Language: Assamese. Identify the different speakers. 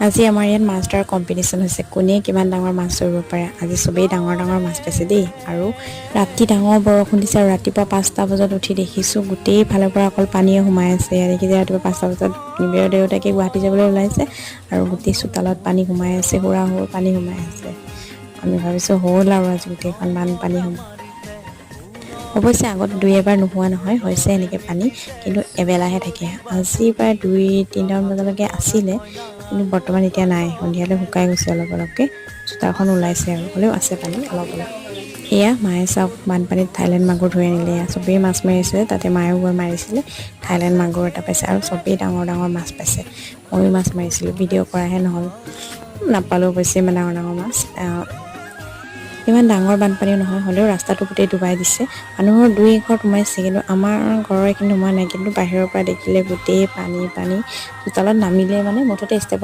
Speaker 1: আজি আমাৰ ইয়াত মাছ ধৰাৰ কম্পিটিশ্যন হৈছে, কোনে কিমান ডাঙৰ মাছ ধৰিব পাৰে। আজি চবেই ডাঙৰ ডাঙৰ মাছ পাইছে দেই। আৰু ৰাতি ডাঙৰ বৰষুণ দিছে আৰু ৰাতিপুৱা 5টা বজাত উঠি দেখিছোঁ গোটেই ফালৰ পৰা অকল পানীয়ে সোমাই আছে। দেখিছে ৰাতিপুৱা 5টা বজাত নিবিৰৰ দেউতাকে গুৱাহাটী যাবলৈ ওলাইছে আৰু গোটেই চোতালত পানী সোমাই আছে, সুৰা পানী সোমাই আছে। আমি ভাবিছোঁ হ'ল আৰু আজি গোটেইখন বানপানী হ'ব। অৱশ্যে আগত 2-এবাৰ নোহোৱা নহয়, হৈছে এনেকৈ পানী, কিন্তু এবেলাহে থাকে। আজি প্ৰায় 2-3টামান বজালৈকে আছিলে, কিন্তু বৰ্তমান এতিয়া নাই। সন্ধিয়ালৈ শুকাই গৈছে অলপ অলপকৈ, চোতালখন ওলাইছে আৰু হ'লেও আছে পানী অলপ অলপ। এয়া মায়ে চাওক বানপানীত থাইলেণ্ড মাগুৰ ধৰি আনিলে। এয়া চবেই মাছ মাৰিছিলে, তাতে মায়েও গৈ মাৰিছিলে, থাইলেণ্ড মাগুৰ এটা পাইছে আৰু চবেই ডাঙৰ ডাঙৰ মাছ পাইছে। ময়ো মাছ মাৰিছিলোঁ, ভিডিঅ' কৰাহে নহ'ল, নাপালোঁ অৱশ্যে ইমান ডাঙৰ ডাঙৰ মাছ। ইমান ডাঙৰ বানপানী নহয়, হ'লেও ৰাস্তাটো গোটেই ডুবাই দিছে। মানুহৰ 2-1 ঘৰ সোমাইছে, কিন্তু আমাৰ ঘৰৰ এইখিনি সোমোৱা নাই। কিন্তু বাহিৰৰ পৰা দেখিলে গোটেই পানী পানী, চোতালত নামিলে মানে মুঠতে ষ্টেপত